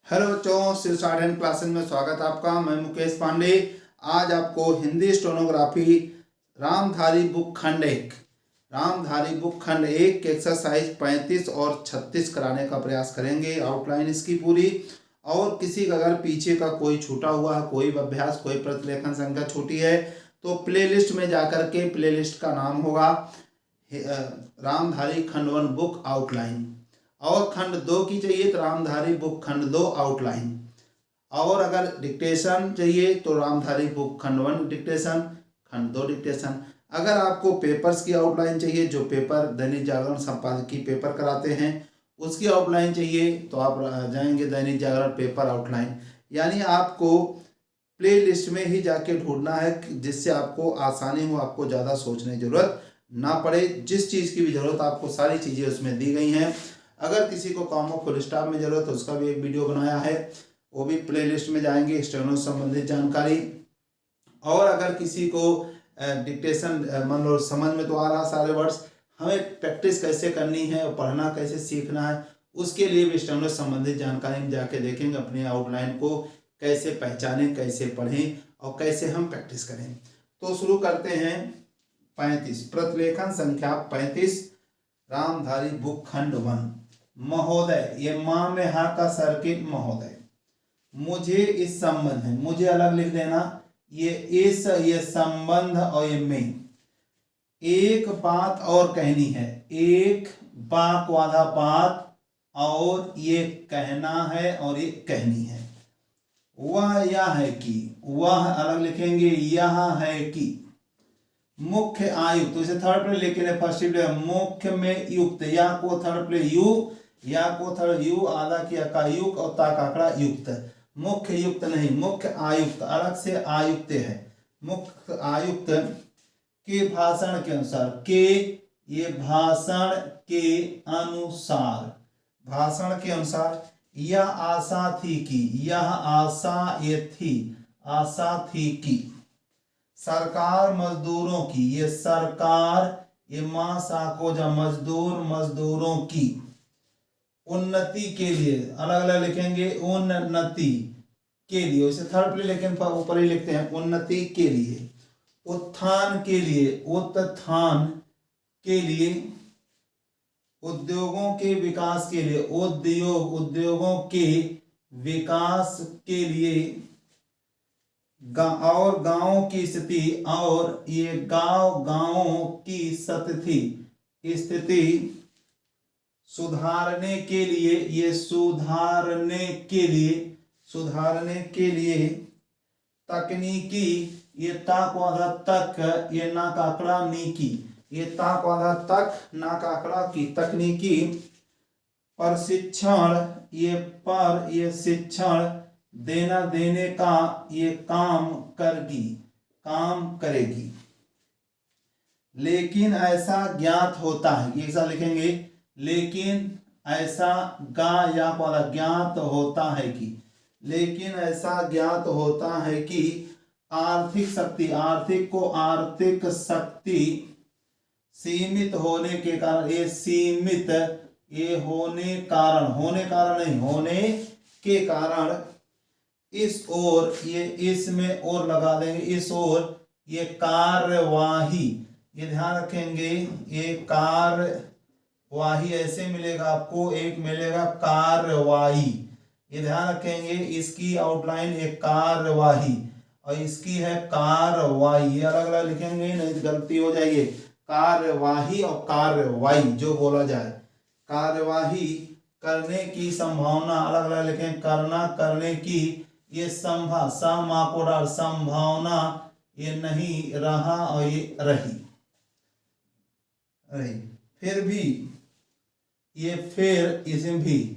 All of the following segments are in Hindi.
हेलो बच्चों, शिव साढ़न क्लासेस में स्वागत है आपका। मैं मुकेश पांडे। आज आपको हिंदी स्टेनोग्राफी रामधारी बुक खंड एक के एक्सरसाइज 35 और 36 कराने का प्रयास करेंगे। आउटलाइन इसकी पूरी, और किसी का अगर पीछे का कोई छूटा हुआ है, कोई अभ्यास, कोई प्रतिलेखन संख्या छूटी है तो प्लेलिस्ट में जाकर के प्लेलिस्ट का नाम होगा रामधारी खंड 1 बुक आउटलाइन, और खंड 2 की चाहिए तो रामधारी बुक खंड 2 आउटलाइन, और अगर डिक्टेशन चाहिए तो रामधारी बुक खंड 1 डिक्टेशन, खंड 2 डिक्टेशन। अगर आपको पेपर्स की आउटलाइन चाहिए, जो पेपर दैनिक जागरण संपादकीय पेपर कराते हैं उसकी आउटलाइन चाहिए, तो आप जाएंगे दैनिक जागरण पेपर आउटलाइन। यानी आपको प्ले लिस्ट में ही जाके ढूंढना है, जिससे आपको आसानी हो, आपको ज़्यादा सोचने की जरूरत ना पड़े। जिस चीज़ की भी ज़रूरत आपको सारी चीज़ें उसमें दी गई हैं। अगर किसी को कॉमा फुल स्टॉप में ज़रूरत है उसका भी एक वीडियो बनाया है, वो भी प्लेलिस्ट में जाएंगे, स्टेनो संबंधित जानकारी। और अगर किसी को डिक्टेशन मान लो समझ में तो आ रहा सारे वर्ड्स, हमें प्रैक्टिस कैसे करनी है और पढ़ना कैसे सीखना है, उसके लिए भी स्टेनो संबंधित जानकारी में जाके देखेंगे अपने आउटलाइन को कैसे पहचानें, कैसे पढ़ें और कैसे हम प्रैक्टिस करें। तो शुरू करते हैं 35, प्रतिलेखन संख्या 35, रामधारी बुक खंड 1। महोदय, ये माँ में हा का सर्किट महोदय। मुझे इस संबंध है, मुझे अलग लिख देना, ये इस, ये संबंध और ये में। एक बात और कहनी है, एक बाक वाला बात, और ये कहना है और ये कहनी है। वह यह है कि, वह अलग लिखेंगे, यह है कि। मुख्य आयुक्त, तो इसे थर्ड प्ले लेके फर्स्ट प्ले, मुख्य में युक्त, या को थर्ड प्ले यू, या को थर्ड यू, आधा किया का युक्त और ता काकड़ा युक्त। मुख्य युक्त नहीं, मुख्य आयुक्त, अलग से आयुक्त है। मुख्य आयुक्त के भाषण के अनुसार, के ये भाषण के अनुसार, भाषण के अनुसार। यह आशा थी कि, यह आशा ये थी, आशा थी कि। सरकार मजदूरों की, ये सरकार, ये मां साकोजा मजदूर, मजदूरों की। उन्नति के लिए अलग अलग लिखेंगे, उन्नति के लिए, उसे थर्ड प्ले लेकिन ऊपर ही लिखते हैं, उन्नति के लिए। उत्थान के लिए, उत्थान के लिए। उद्योगों के विकास के लिए, उद्योग, उद्योगों के विकास के लिए। और गांवों की स्थिति, और ये गांवों की स्थिति सुधारने के लिए, ये सुधारने के लिए, सुधारने के लिए। तकनीकी, ये ताक वाला तक, ये ना काकड़ा नीकी, ये ताक वाला तक, ना काकड़ा की। तकनीकी प्रशिक्षण, ये पर, ये शिक्षण, देना देने का, ये काम करगी, काम करेगी। लेकिन ऐसा ज्ञात होता है, ये ऐसा लिखेंगे, लेकिन ऐसा गा या वाला ज्ञात होता है कि, लेकिन ऐसा ज्ञात होता है कि आर्थिक शक्ति, आर्थिक को आर्थिक शक्ति सीमित होने के कारण, ये सीमित, ये होने कारण, होने कारण नहीं, होने के कारण। इस ओर, ये इसमें और लगा देंगे, इस ओर, ये कार्यवाही, ये ध्यान रखेंगे, ये कार्यवाही ऐसे मिलेगा आपको, एक मिलेगा कार्यवाही, ये ध्यान रखेंगे। इसकी आउटलाइन एक कार्यवाही और इसकी है कार्यवाही, ये अलग अलग लिखेंगे नहीं तो गलती हो जाएगी। कार्यवाही और कार्यवाही जो बोला जाए, कार्यवाही करने की संभावना, अलग अलग लिखें, करना, करने की। ये संभावना, ये नहीं रहा और ये रही, फिर भी, ये फिर, इसमें भी।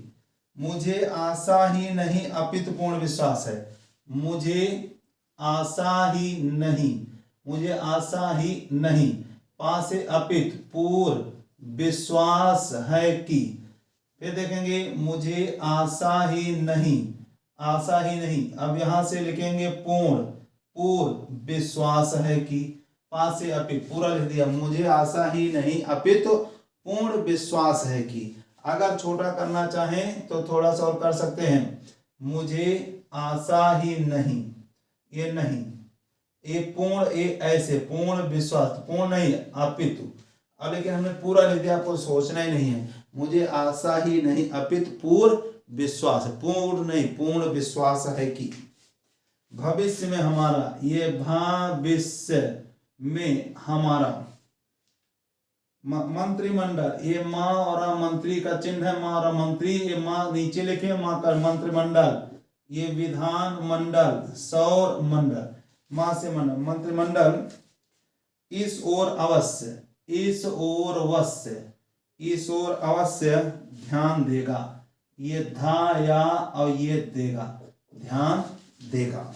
मुझे आशा ही नहीं अपितु पूर्ण विश्वास है, मुझे आशा ही नहीं, मुझे आशा ही नहीं, पास से अपित पूर्ण विश्वास है कि। फिर देखेंगे, मुझे आशा ही नहीं, आशा ही नहीं। अब यहां से लिखेंगे पूर्ण, पूर्ण विश्वास है कि, पास से अपित पूरा लिख दिया, मुझे आशा ही नहीं अपितु पूर्ण विश्वास है कि। अगर छोटा करना चाहें तो थोड़ा सा और कर सकते हैं, मुझे आशा ही नहीं, ये नहीं, ये पूर्ण, ये ऐसे पूर्ण विश्वास, पूर्ण नहीं अपितु। अब लेकिन हमने पूरा लिख दिया, आपको सोचना ही नहीं है। मुझे आशा ही नहीं अपितु पूर्ण विश्वास, पूर्ण नहीं पूर्ण विश्वास है कि भविष्य में हमारा, ये भविष्य में हमारा मंत्रिमंडल, ये माँ और मंत्री का चिन्ह है, माँ और मंत्री, ये माँ नीचे लिखे, माँ का मंत्रिमंडल, ये विधान मंडल, सौर मंडल, माँ से मंडल, मंत्रिमंडल इस ओर अवश्य, इस ओर अवश्य, इस ओर अवश्य ध्यान देगा, ये धा या और ये देगा, ध्यान देगा।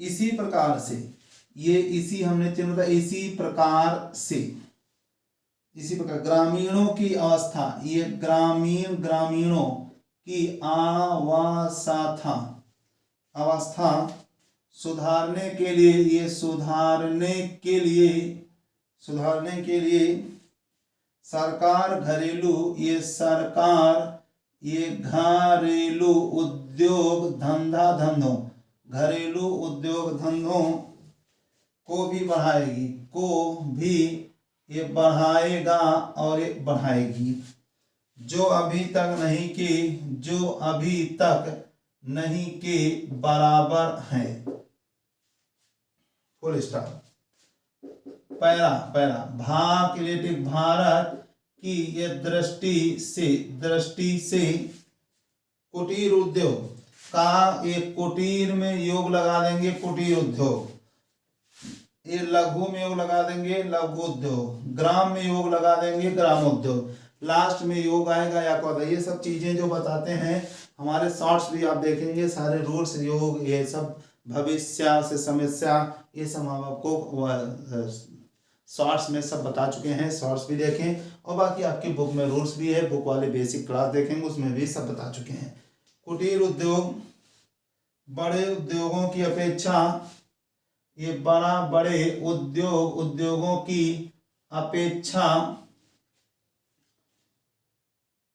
इसी प्रकार से, ये इसी हमने चिन्ह था, इसी प्रकार से, इसी प्रकार ग्रामीणों की अवस्था, ये ग्रामीणों की अवस्था, अवस्था सुधारने के लिए, ये सुधारने के लिए सरकार घरेलू, ये सरकार ये घरेलू उद्योग धंधों, घरेलू उद्योग धंधों को भी बढ़ाएगी, को भी ये बढ़ाएगा और ये बढ़ाएगी, जो अभी तक नहीं के बराबर है। Full stop. पैरा भारत की ये दृष्टि से कुटीर उद्योग का, एक कुटीर में योग लगा देंगे, कुटीर उद्योग, ये लघु में योग लगा देंगे, लघु उद्योग, ग्राम में योग लगा देंगे, ग्राम उद्योग, लास्ट में योग आएगा या कौन। ये सब चीजें जो बताते हैं हमारे शॉर्ट्स भी आप देखेंगे, सारे रूल्स, योग, ये सब भविष्य से समस्या, ये सब हम आपको शॉर्ट्स में सब बता चुके हैं, शॉर्ट्स भी देखें, और बाकी आपकी बुक में रूल्स भी है, बुक वाले बेसिक क्लास देखेंगे, उसमें भी सब बता चुके हैं। कुटीर उद्योग बड़े उद्योगों की अपेक्षा, ये बड़े उद्योगों की अपेक्षा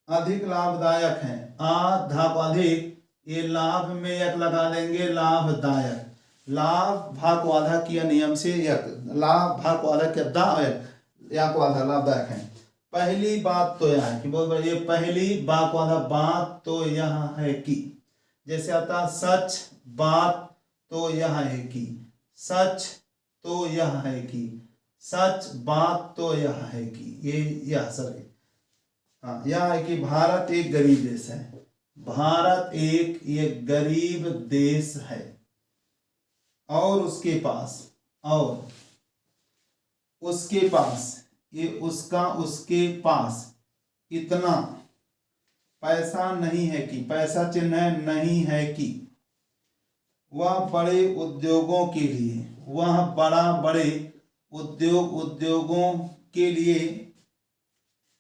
अधिक लाभदायक है। अधिक, ये लाभ में यक लगा देंगे, लाभदायक, लाभ भाग को आधा किया नियम से यक, लाभ भाग को आधा किया दा या को आधा लाभदायक है। पहली बात तो यह है कि बहुत बड़ी, ये पहली बात को आधा बात तो यह है कि, जैसे आता सच बात तो यह है कि, सच तो यह है कि, सच बात तो यह है कि, यह सर, हाँ, यह है कि भारत एक गरीब देश है, भारत एक ये गरीब देश है, और उसके पास ये उसके पास इतना पैसा नहीं है कि, पैसा चिन्ह नहीं है कि, वह बड़े उद्योगों के लिए, वह बड़े उद्योगों के लिए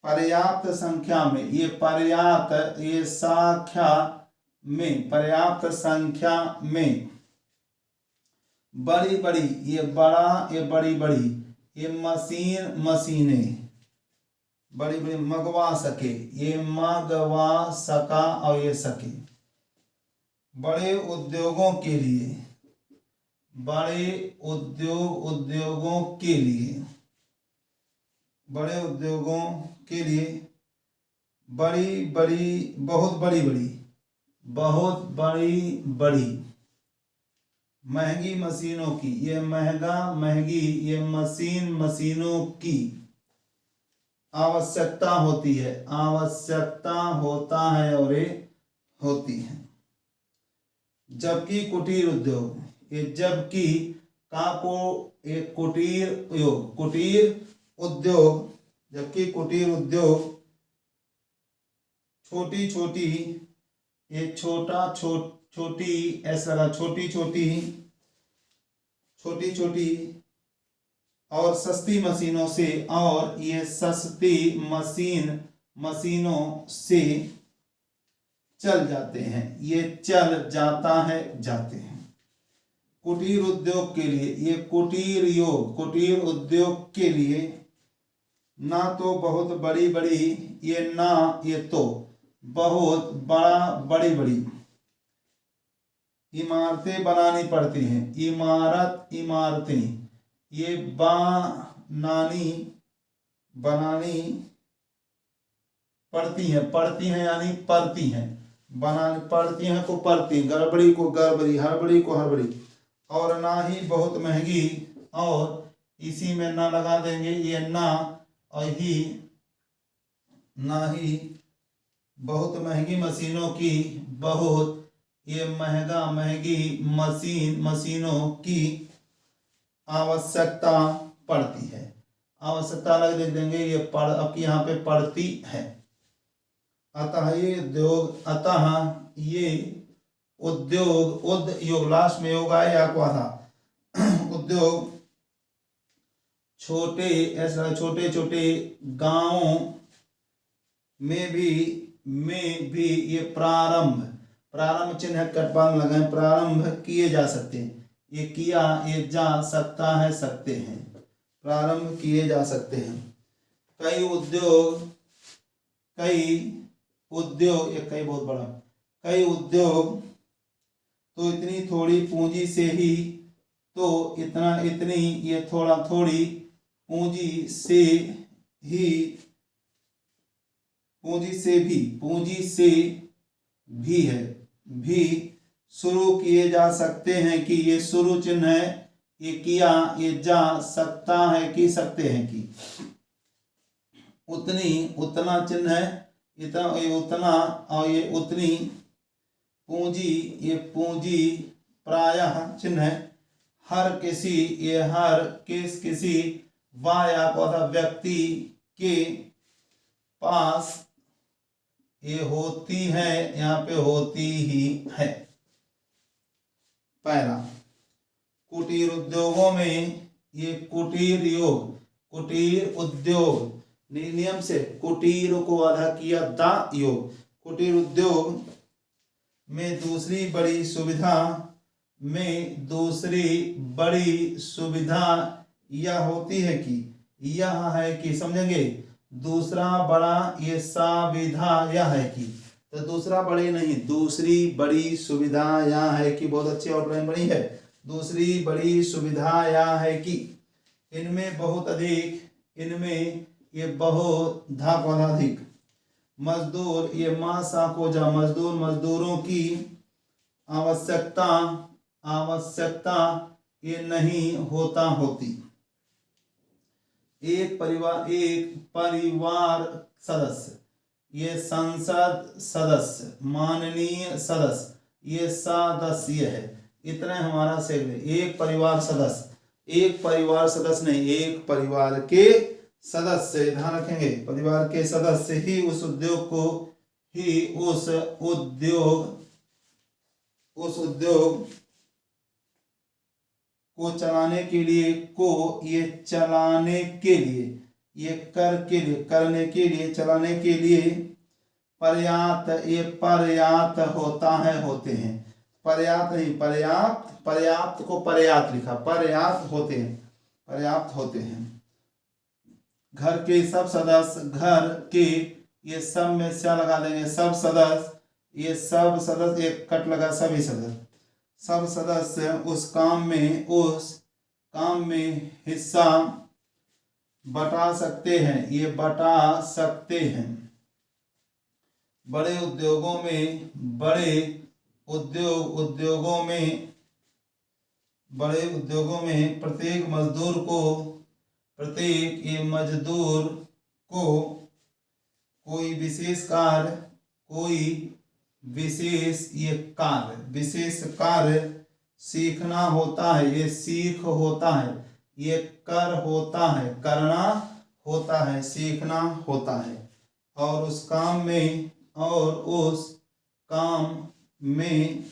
पर्याप्त संख्या में, ये पर्याप्त, ये संख्या में, पर्याप्त संख्या में बड़ी ये बड़ी ये मशीनें बड़ी मंगवा सके, ये मंगवा सका और ये सके, बड़े उद्योगों के लिए, बड़े उद्योगों के लिए, बड़े उद्योगों के लिए बहुत बड़ी महंगी मशीनों की, ये महंगी ये मशीनों की आवश्यकता होती है, आवश्यकता होता है और ये होती है। जबकि कुटीर उद्योग, ये जबकि का को एक कुटीर उद्योग, जबकि कुटीर उद्योग छोटी ये छोटी ऐसा छोटी और सस्ती मशीनों से, और ये सस्ती मशीनों से चल जाते हैं, ये चल जाते हैं। कुटीर उद्योग के लिए, ये कुटीर उद्योग के लिए ना तो बहुत बड़ी ये ना ये तो बहुत बड़ी बड़ी इमारतें बनानी पड़ती हैं। इमारतें ये बनानी पड़ती हैं यानी पड़ती हैं, बनानी पड़ती हैं को पड़ती, गड़बड़ी को गड़बड़ी, हड़बड़ी को हड़बड़ी। और ना ही बहुत महंगी, और इसी में ना लगा देंगे, ये ना और ही, ना ही बहुत महंगी मशीनों की, बहुत ये महंगी मशीनों की आवश्यकता पड़ती है। आवश्यकता अलग लिख देंगे, ये अब यहाँ पे पड़ती है। अतः ये उद्योग, योग लास्ट में योग आया को था। उद्योग छोटे छोटे गांवों में भी ये प्रारंभ चिन्ह कटपान लगाए, प्रारंभ किए जा सकते हैं। ये किया, ये जा सकता है, सकते हैं, प्रारंभ किए जा सकते हैं। कई उद्योग ये कई बहुत बड़ा, कई उद्योग तो इतनी थोड़ी पूंजी से ही, तो इतनी ये थोड़ी पूंजी से भी है, भी शुरू किए जा सकते हैं कि, ये शुरू चिन्ह है, ये किया, ये जा सकता है कि, सकते हैं कि। उतना चिन्ह है, इतना, ये उतना, और ये उतनी। पूंजी, ये पूंजी प्रायः चिन्ह है। हर किसी, ये हर किसी या व्यक्ति के पास ये होती है, यहाँ पे होती ही है। पहला, कुटीर उद्योगों में ये कुटीर उद्योग नियम से कुटीर को आधा किया दा योग। कुटीर उद्योग में दूसरी बड़ी सुविधा यह होती है कि, यह है कि, समझेंगे, दूसरा बड़ा ये सुविधा यह है कि, तो दूसरा बड़ी नहीं, दूसरी बड़ी सुविधा यह है कि, बहुत अच्छी आउटलाइन बनी है। दूसरी बड़ी सुविधा यह है कि, इनमें बहुत अधिक, इनमें ये बहुत अधिक मजदूर, ये माँ सा को जा, मजदूरों की आवश्यकता ये नहीं होती। एक परिवार सदस्य, ये संसद सदस्य, माननीय सदस्य, ये सदस्य है। इतना हमारा सेगमेंट। एक परिवार सदस्य नहीं, एक परिवार के सदस्य, ध्यान रखेंगे, परिवार के सदस्य ही उस उद्योग को चलाने के लिए, करने के लिए, चलाने के लिए पर्याप्त होते हैं। पर्याप्त नहीं, पर्याप्त को पर्याप्त लिखा, पर्याप्त होते हैं। घर के सब सदस्य, घर के ये सब में क्या लगा देंगे, सब सदस्य, ये सब सदस्य, एक कट लगा, सभी सदस्य, सब सदस्य उस काम में हिस्सा बटा सकते हैं, ये बटा सकते हैं। बड़े उद्योगों में प्रत्येक मजदूर को कोई विशेष कार्य सीखना होता है, ये सीख होता है, ये कर होता है, करना होता है, सीखना होता है। और उस काम में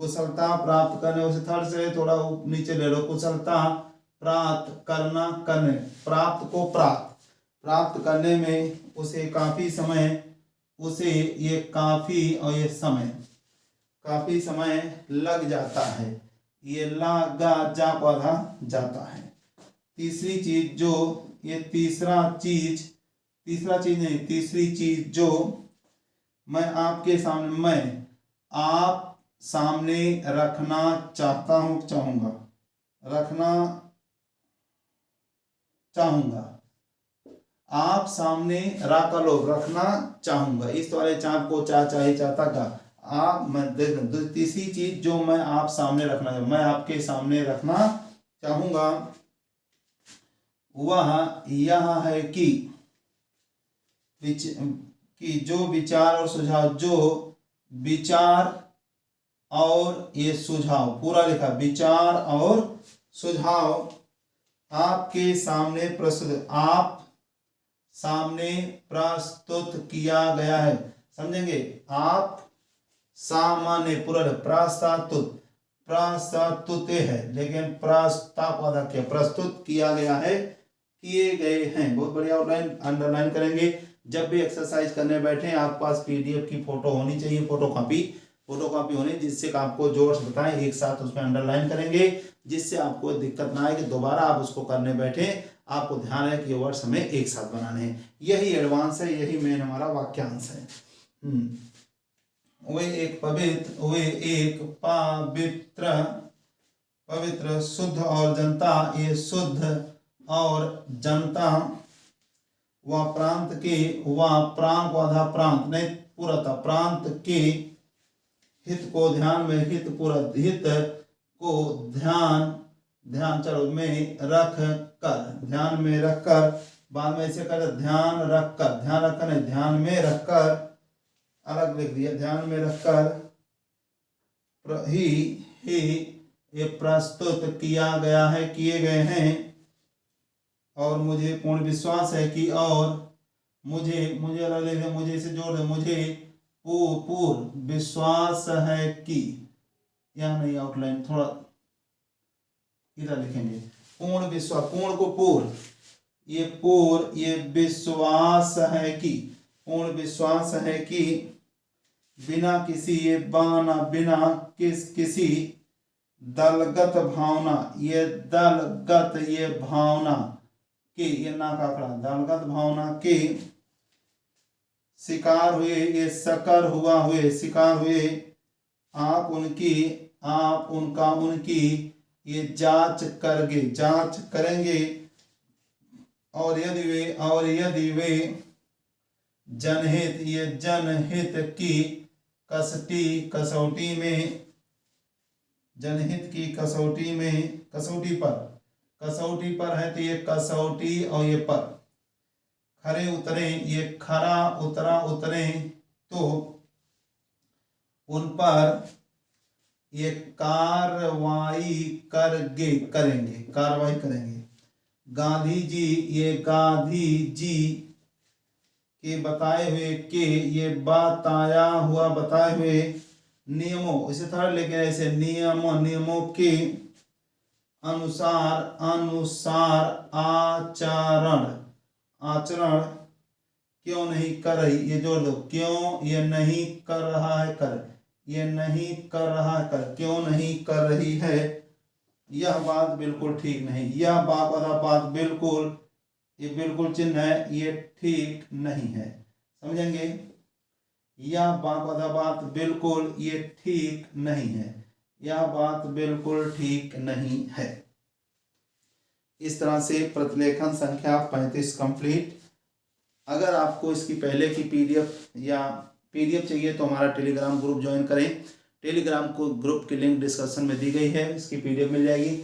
कुशलता प्राप्त करने, उसे थर्ड से थोड़ा नीचे ले लो, कुशलता प्राप्त करना, प्राप्त करने में उसे ये काफी समय लग जाता है, ये लगा जाता है। तीसरी चीज जो मैं आपके सामने, मैं आप सामने रखना चाहता हूँ, चाहूँगा, रखना चाहूँगा। आप सामने रखा लो, रखना चाहूँगा। इस वाले चाप को चाहे चाहता का आप, मैं तीसरी चीज जो मैं आप सामने रखना, मैं आपके सामने रखना चाहूँगा वह यह है कि जो विचार और सुझाव, जो विचार और ये सुझाव, पूरा लिखा, विचार और सुझाव आपके सामने प्रस्तुत, आप सामने प्रस्तुत किया गया है। समझेंगे, आप सामान्य, पूरा प्रस्तुत है, लेकिन प्रस्ताव अदा किया, प्रस्तुत किया गया है, किए गए हैं। बहुत बढ़िया, आउटलाइन अंडरलाइन करेंगे। जब भी एक्सरसाइज करने बैठे आपके पास पीडीएफ की फोटो होनी चाहिए, फोटोकॉपी होनी, जिससे आपको जो वर्ड्स बताएं एक साथ उसमें अंडरलाइन करेंगे, जिससे आपको दिक्कत ना आए कि दोबारा आप उसको करने बैठे आपको ध्यान है कि ये वर्ड्स हमें एक साथ बनाने हैं। यही एडवांस है, यही मेन हमारा वाक्यांश है। वे एक पवित्र शुद्ध और जनता, ये शुद्ध और जनता, वह प्रांत के, वह प्रांत वाधा प्रांत नहीं पूरा था, प्रांत के हित को ध्यान में, हित पूरा, हित को ध्यान चलो में रख कर, ध्यान में रखकर, बाद में ऐसे कर ध्यान रखकर नहीं, ध्यान में रखकर, अलग लिख दिया, ध्यान में रखकर ही ये प्रस्तुत किया गया है, किए गए हैं। और मुझे पूर्ण विश्वास है कि, और मुझे अलग लिख दिया, मुझे इसे जोड़ दे, मुझे पूर्ण विश्वास है कि, यहाँ नहीं, आउटलाइन थोड़ा इधर लिखेंगे, पूर्ण विश्वास, पूर्ण को पूर्ण, ये विश्वास है कि, पूर्ण विश्वास है कि बिना किसी, ये बाना, बिना किसी दलगत भावना, ये दलगत, ये भावना के, ये ना का आंकड़ा, दलगत भावना के शिकार हुए, ये सकर हुआ हुए, शिकार हुए, आप उनका, उनकी ये जांच करेंगे, और यदि वे जनहित, ये जनहित की कसौटी में, जनहित की कसौटी पर है, तो ये कसौटी और ये पर खरे उतरे, ये खरा उतरे, तो उन पर ये कार्रवाई करेंगे। गांधी जी के बताए हुए नियमों, इसे थर्ड लेके ऐसे, नियमों के अनुसार आचरण क्यों नहीं कर रही, ये जोड़ दो, क्यों ये नहीं कर रहा है, क्यों नहीं कर रही है, यह बात बिल्कुल ठीक नहीं, यह बात बिल्कुल, ये बिल्कुल चिन्ह है, ये ठीक नहीं है। समझेंगे, यह बात बिल्कुल, ये ठीक नहीं है, यह बात बिल्कुल ठीक नहीं है। इस तरह से प्रतिलेखन संख्या 35 कंप्लीट। अगर आपको इसकी पहले की पीडीएफ चाहिए तो हमारा टेलीग्राम ग्रुप ज्वाइन करें। टेलीग्राम को ग्रुप की लिंक डिस्क्रिप्शन में दी गई है, इसकी पीडीएफ मिल जाएगी।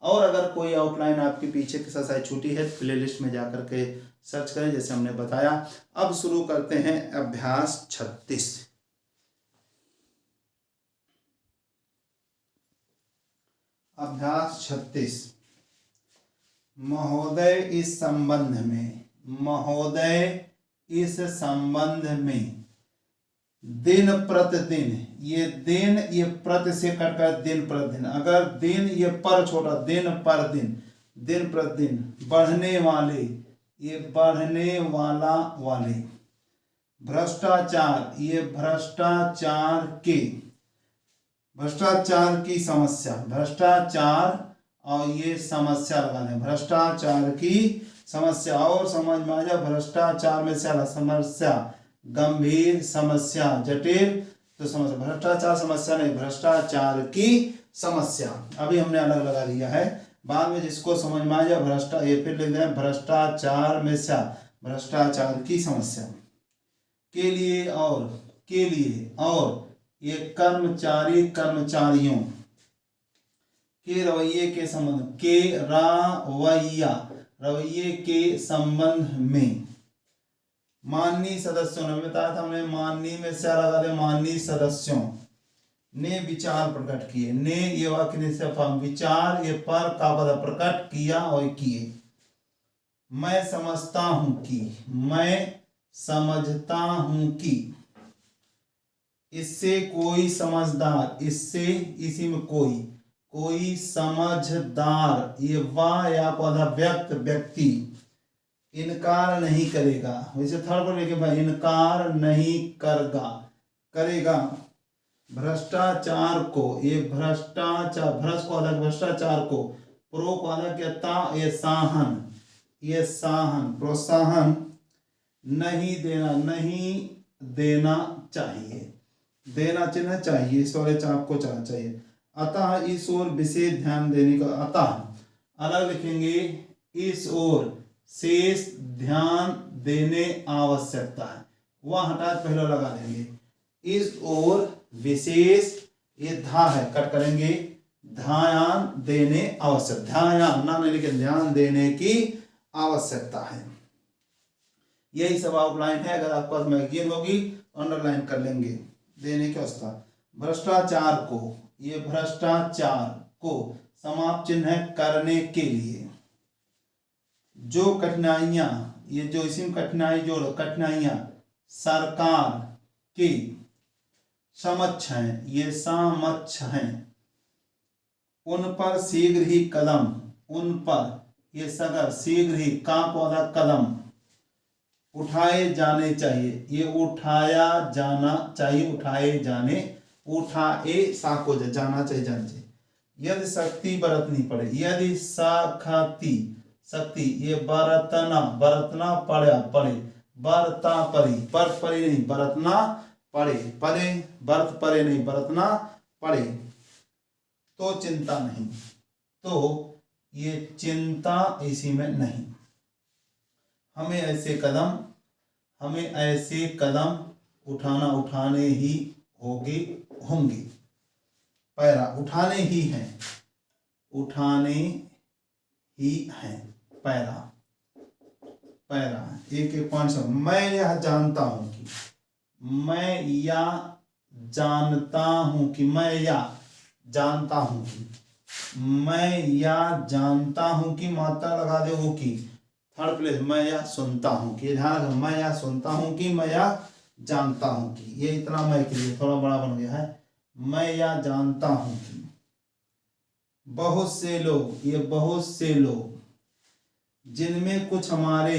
और अगर कोई आउटलाइन आपके पीछे की एक्सरसाइज छूटी है, प्लेलिस्ट में जाकर के सर्च करें, जैसे हमने बताया। अब शुरू करते हैं अभ्यास 36। अभ्यास 36। महोदय इस संबंध में दिन प्रतिदिन, ये दिन, ये प्रति से कटकर दिन प्रतिदिन, अगर दिन ये पर छोटा, दिन पर दिन बढ़ने वाले, ये बढ़ने वाले भ्रष्टाचार, ये भ्रष्टाचार की समस्या, भ्रष्टाचार और ये समस्या लगाने, भ्रष्टाचार की समस्या, और समझ में आ जाए, भ्रष्टाचार में समस्या, गंभीर समस्या, जटिल तो समस्या, भ्रष्टाचार समस्या नहीं, भ्रष्टाचार की समस्या। अभी हमने अलग लगा दिया है, बाद में जिसको समझ में आ जाए ये फिर लिख दें भ्रष्टाचार में से भ्रष्टाचार की समस्या। के लिए और ये कर्मचारियों के रवैये के संबंध, के रवैये के संबंध में माननीय सदस्यों ने बताया था हमने, माननीय में से लगा दे, माननीय सदस्यों ने विचार प्रकट किए, ने ये वाक्य विचार ये पर का पद प्रकट किया और किए। मैं समझता हूं कि इससे कोई समझदार, इससे इसी में कोई समझदार, ये वाह या पौधा व्यक्ति इनकार नहीं करेगा। वैसे थर्ड पर लेके भाई इनकार नहीं करेगा भ्रष्टाचार को, ये भ्रष्टाचार को ये प्रोत्साहन नहीं देना चाहिए, देना चिन्ह चाहिए, इस वाले चाप को चाह चाहिए। अतः इस ओर विशेष ध्यान देने का, अतः अलग लिखेंगे, इस ओर शेष ध्यान देने आवश्यकता है, वह हटा पहले लगा देंगे। इस ओर विशेष ये धा है, कट करेंगे, ध्यान देने आवश्यक, ध्यान ना नहीं लिखे, ध्यान देने की आवश्यकता है। यही सब आउटलाइन है, अगर आपके पास मैगजीन होगी अंडरलाइन कर लेंगे। देने की अवस्था, भ्रष्टाचार को समाप्त चिन्ह करने के लिए जो कठिनाइयां, ये जो इसी कठिनाइयां सरकार की समक्ष हैं, ये समक्ष हैं, उन पर शीघ्र ही का पौधा कदम उठाए जाने चाहिए, ये उठाया जाना चाहिए, उठाए साको जाना चाहिए। यदि शक्ति बरतनी पड़े, यदि शक्ति ये बरतना पड़े, बरता परी, परे नहीं बरतना पड़े, बरत परे नहीं बरतना पड़े, तो चिंता नहीं, तो ये चिंता इसी में नहीं। हमें ऐसे कदम उठाने ही होंगे। पैरा उठाने ही हैं पैरा एक 5 मैं यह जानता हूं कि, मैं या जानता हूं कि, मैं या जानता हूं कि मात्रा लगा दे हो कि, थर्ड प्लेस मैं या सुनता हूं कि, ध्यान रखो, मैं या सुनता हूं कि, मैं या जानता हूं कि, ये इतना मैं के लिए थोड़ा बड़ा बन गया है। मैं या जानता हूं कि बहुत से लोग जिनमें कुछ हमारे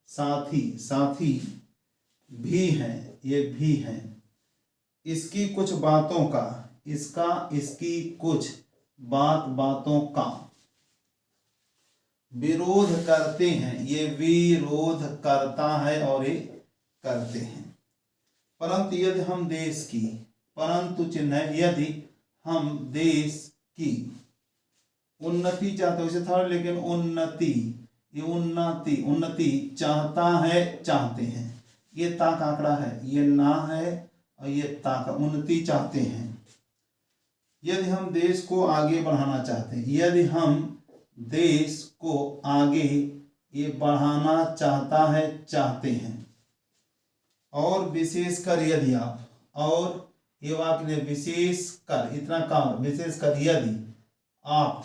साथी भी हैं, ये भी हैं, इसकी कुछ बातों का विरोध करते हैं, ये विरोध करता है और ये करते हैं। परंतु यदि हम देश की, परंतु चिन्ह है, यदि हम देश की उन्नति चाहते हो, इसे थर्ड, लेकिन उन्नति चाहते हैं, ये ता का आंकड़ा है, ये ना है और ये ता का, उन्नति चाहते हैं। यदि हम देश को आगे बढ़ाना चाहते हैं, यदि हम देश को आगे ये बढ़ाना चाहते हैं, और विशेषकर यदि आप, और ये वाक्य विशेषकर, इतना काम, विशेषकर यदि आप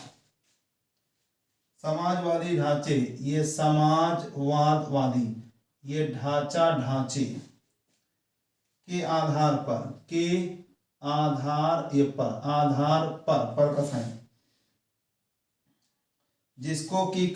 समाजवादी ढांचे, ये समाजवादी ये ढांचे के आधार पर का साइन, जिसको कि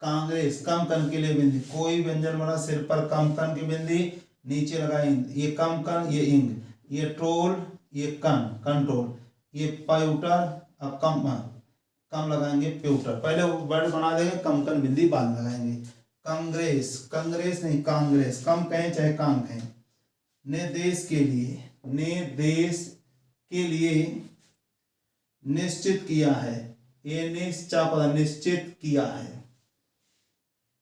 कांग्रेस कम कन के लिए बिंदी, कोई व्यंजन बना सिर पर कम कन की बिंदी, नीचे लगा इंद, ये कम कन, ये इंग, ये ट्रोल, ये कंट्रोल, ये पाउडर, अब कम कम लगाएंगे प्यूटर, पहले वर्ड बना देंगे, कम कन बिंदी बाद में लगाएंगे। कांग्रेस, कांग्रेस नहीं कांग्रेस, कम कहें चाहे काम कहें। ने देश के लिए, ने देश के लिए निश्चित किया है, ये निश्चय निश्चित किया है।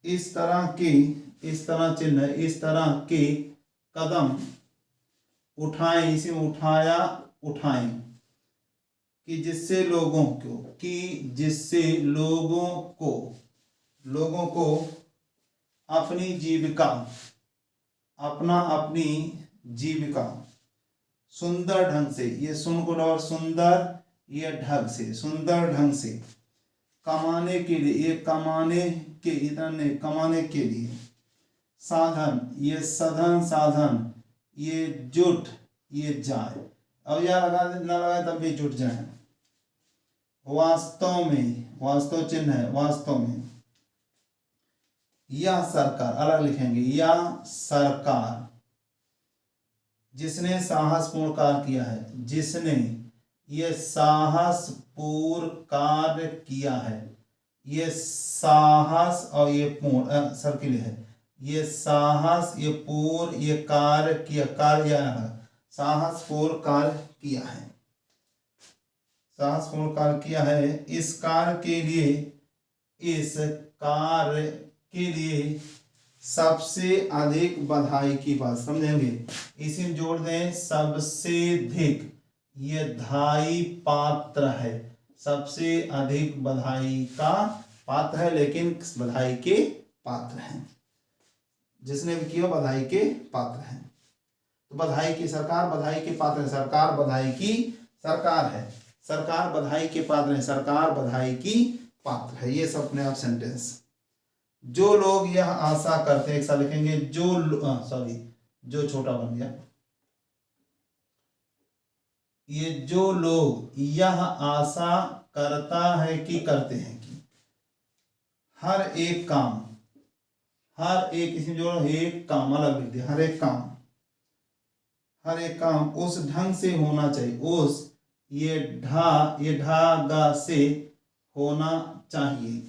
इस तरह की, इस तरह चिन्ह, इस तरह के कदम उठाएं, इसी में उठाया उठाएं, कि जिससे लोगों को, कि जिससे लोगों को अपनी जीविका, अपनी जीविका सुंदर ढंग से, ये सुन को और सुंदर, ये ढंग से, सुंदर ढंग से कमाने के लिए, ये कमाने के, इधर ने कमाने के लिए, साधन, ये सधन साधन, ये जुट, ये जाए। अब यह लगा ना लगाए तब भी जुट जाए। वास्तव में, वास्तव चिन्ह है, वास्तव में। यह सरकार, अलग लिखेंगे, यह सरकार जिसने साहसपूर्ण कार्य किया है, जिसने ये साहसपूर्ण कार्य किया है, ये साहस और ये पूर्ण सर्किल है, ये साहस, ये पूर्ण, ये कार्य किया, कार्य साहसपूर्ण कार्य किया है, साहसपूर्ण कार्य किया है। इस कार्य के लिए, इस कार्य के लिए सबसे अधिक बधाई की बात, समझेंगे, इसी में जोड़ दें सबसे अधिक, ये धाई पात्र है, सबसे अधिक बधाई का पात्र है, लेकिन बधाई के पात्र हैं, जिसने भी किया बधाई के पात्र हैं। तो बधाई की सरकार, बधाई के पात्र है, सरकार बधाई की सरकार है, सरकार बधाई के पात्र है, सरकार बधाई की पात्र है। ये सब अपने आप सेंटेंस। जो लोग यह आशा करते हैं, एक साथ लिखेंगे, जो छोटा बन गया, ये जो लोग यह आशा करता है कि करते हैं कि हर एक काम, हर एक, इसमें जो एक काम अलग लिख दिया, हर एक काम, हर एक काम उस ढंग से होना चाहिए, उस, ये ढागा से होना चाहिए,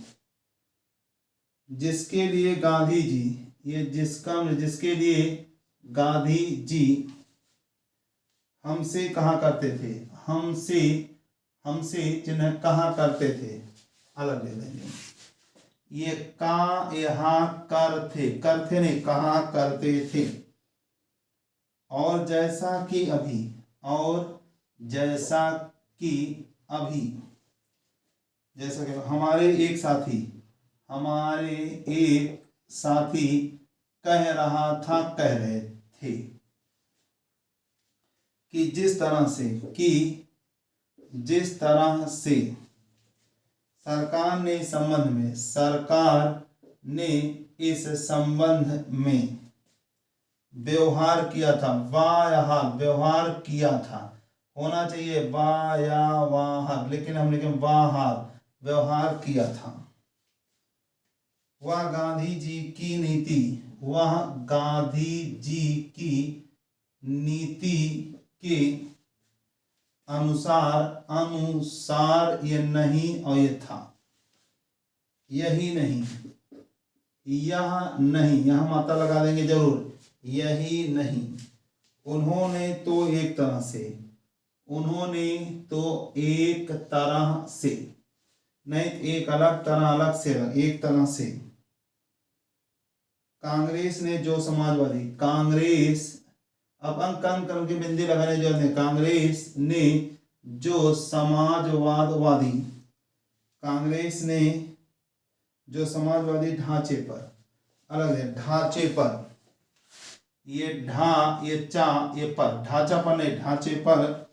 जिसके लिए गांधी जी, ये जिसके लिए गांधी जी हमसे कहा करते थे, हमसे चिन्ह कहा करते थे, अलग ले लेंगे। ये का, यहाँ कर थे नहीं, कहा करते थे। और जैसा कि अभी, और जैसा कि अभी, जैसा कि हमारे एक साथी कह रहा था, कह रहे थे, कि जिस तरह से सरकार ने इस संबंध में व्यवहार किया था, व्यवहार किया था, होना चाहिए वाहार, लेकिन हम लिखें वाहार, व्यवहार किया था। वह गांधी जी की नीति के अनुसार ये नहीं, और ये था, यही नहीं, यह नहीं, यहां मात्रा लगा देंगे जरूर, यही नहीं, उन्होंने तो एक तरह से, नहीं, एक अलग तरह, एक तरह से। कांग्रेस ने जो समाजवादी, कांग्रेस, अब अंक के बिंदी लगाने जो है, कांग्रेस ने जो समाजवादी, कांग्रेस ने जो समाजवादी ढांचे पर, अलग है, ढांचे पर, ये ये पर, ढांचा पर नहीं, ढांचे पर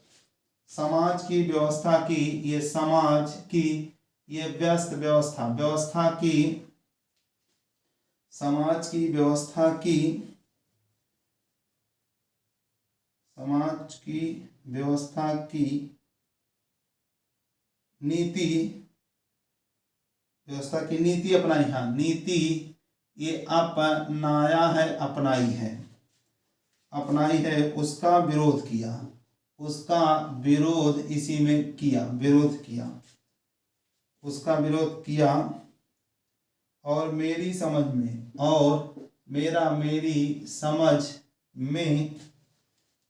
समाज की व्यवस्था की, ये समाज की, ये व्यस्त व्यवस्था की, समाज की व्यवस्था की, समाज की व्यवस्था की नीति, व्यवस्था की नीति अपनाई, हाँ, नीति ये अपनाया है, अपनाई है, उसका विरोध किया, उसका विरोध इसी में किया, विरोध किया, उसका विरोध किया, और मेरी समझ में, और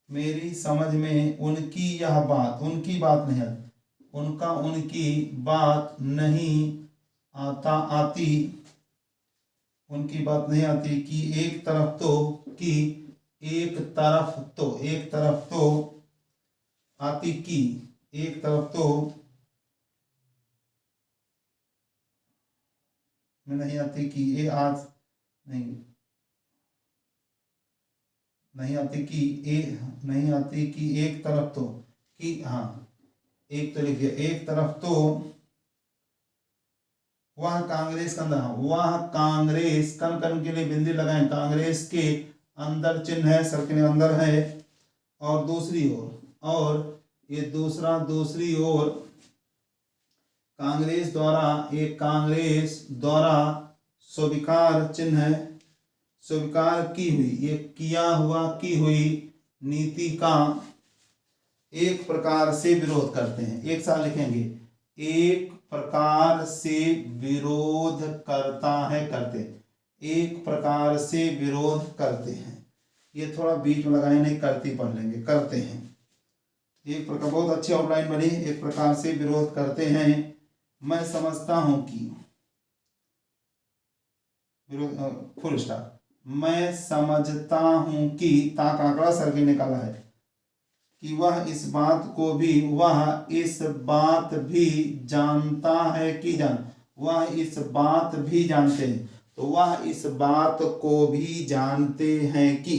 मेरी समझ में उनकी यह बात, उनकी बात नहीं आती, उनकी बात नहीं आती, उनकी बात नहीं आती कि एक तरफ तो आती, कि एक तरफ तो में नहीं आती, कि ये आज नहीं आती कि एक तरफ तो, कि हाँ एक तो लिख दिया, एक तरफ तो वह कांग्रेस का अंदर, वह कांग्रेस, कन के लिए बिंदी लगाएं, कांग्रेस के अंदर चिन्ह है, सर्किल अंदर है, और दूसरी ओर, और ये दूसरी ओर कांग्रेस द्वारा स्वीकार चिन्ह है, स्वीकार की हुई, ये की हुई नीति का एक प्रकार से विरोध करते हैं। एक साथ लिखेंगे, एक प्रकार से विरोध करता है, करते, एक प्रकार से विरोध करते हैं। ये थोड़ा बीच में लगाए, नहीं करती पढ़ लेंगे, करते हैं। एक प्रकार, बहुत अच्छी आउटलाइन बनी, एक प्रकार से विरोध करते हैं। मैं समझता हूं कि, फुल स्टॉप, मैं समझता हूं कि, ता का आंकड़ा सर्किल निकाला है, कि वह इस बात भी जानता है कि वह इस बात भी जानते हैं, तो वह इस बात को भी जानते हैं कि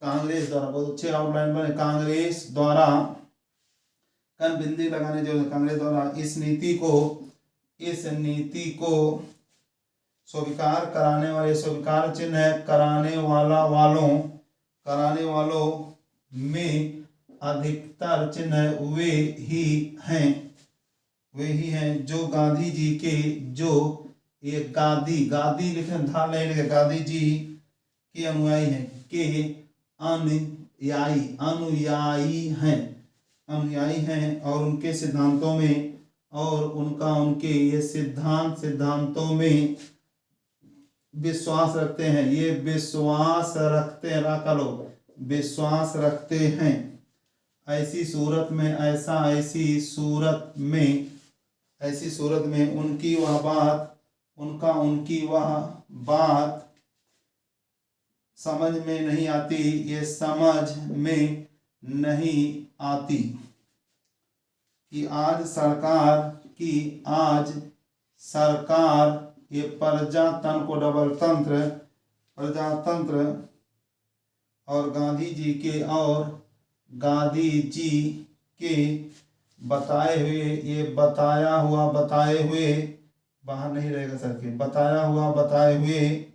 कांग्रेस द्वारा, बहुत अच्छे आउटलाइन बने, कांग्रेस द्वारा, कन बिंदी लगाने जो, कांग्रेस द्वारा इस नीति को स्वीकार कराने वाले, स्वीकार चिन्ह है, कराने वालों में अधिकतर चिन्ह वे ही हैं जो गांधी जी के, जो ये गादी लिखे, था नहीं लिखे, गांधी जी के अनुयायी हैं, और उनके सिद्धांतों में, और उनके ये सिद्धांतों में विश्वास रखते हैं, ये विश्वास रखते हैं। ऐसी सूरत में उनकी वह बात समझ में नहीं आती, ये समझ में नहीं आती कि आज सरकार ये प्रजातंत्र को, डबल तंत्र, प्रजातंत्र, और गांधी जी के बताए हुए बाहर नहीं रहेगा सर्किल, बताए हुए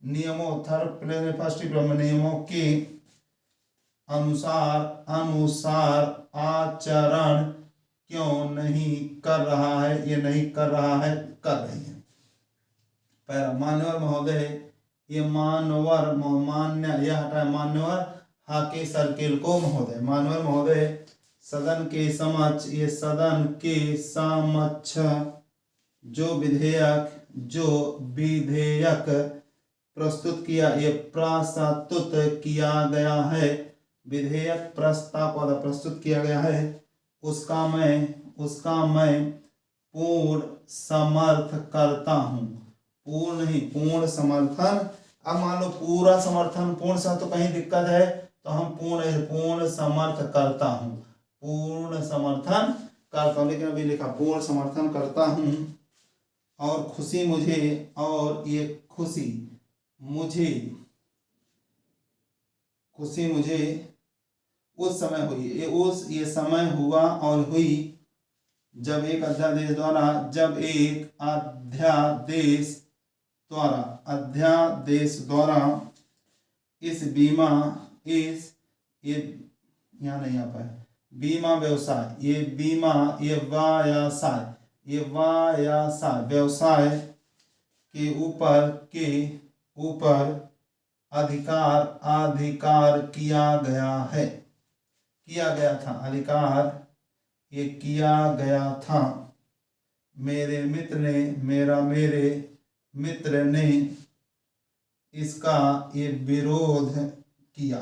नियमों, थर्ड प्लेन फर्स्ट नियमों के अनुसार आचरण क्यों नहीं कर रहा है, ये नहीं कर रहा है, कर रही है। पहला, मान्यवर महोदय, ये मान्य, यह हटाए, मान्यवर, हाके सर्किल को महोदय, मान्यवर महोदय, सदन के समक्ष जो विधेयक प्रस्तुत किया गया है, विधेयक प्रस्ताव प्रस्तुत किया गया है, उसका मैं पूर्ण समर्थन करता हूँ। पूर्ण समर्थन। अब मान लो पूरा समर्थन, पूर्ण सा तो कहीं दिक्कत है, तो हम पूर्ण समर्थन करता हूँ, पूर्ण समर्थन करता हूँ, लेकिन अभी लिखा पूर्ण समर्थन करता हूँ। और खुशी मुझे उस समय हुई, ये समय हुआ और हुई जब एक अध्यादेश द्वारा इस बीमा व्यवसाय के ऊपर अधिकार किया गया था, मेरे मित्र ने, मेरा मेरे मित्र ने इसका ये विरोध किया।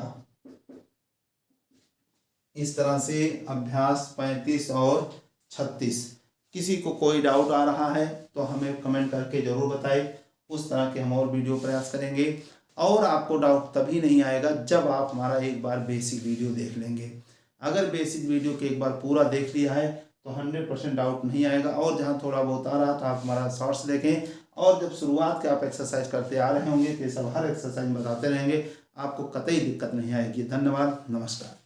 इस तरह से अभ्यास 35 और 36। किसी को कोई डाउट आ रहा है तो हमें कमेंट करके ज़रूर बताएं, उस तरह के हम और वीडियो प्रयास करेंगे। और आपको डाउट तभी नहीं आएगा जब आप हमारा एक बार बेसिक वीडियो देख लेंगे। अगर बेसिक वीडियो के एक बार पूरा देख लिया है तो 100% डाउट नहीं आएगा। और जहाँ थोड़ा बहुत आ रहा था आप हमारा शॉर्ट्स देखें, और जब शुरुआत के आप एक्सरसाइज करते आ रहे होंगे तो ये सब हर एक्सरसाइज बताते रहेंगे, आपको कतई दिक्कत नहीं आएगी। धन्यवाद, नमस्कार।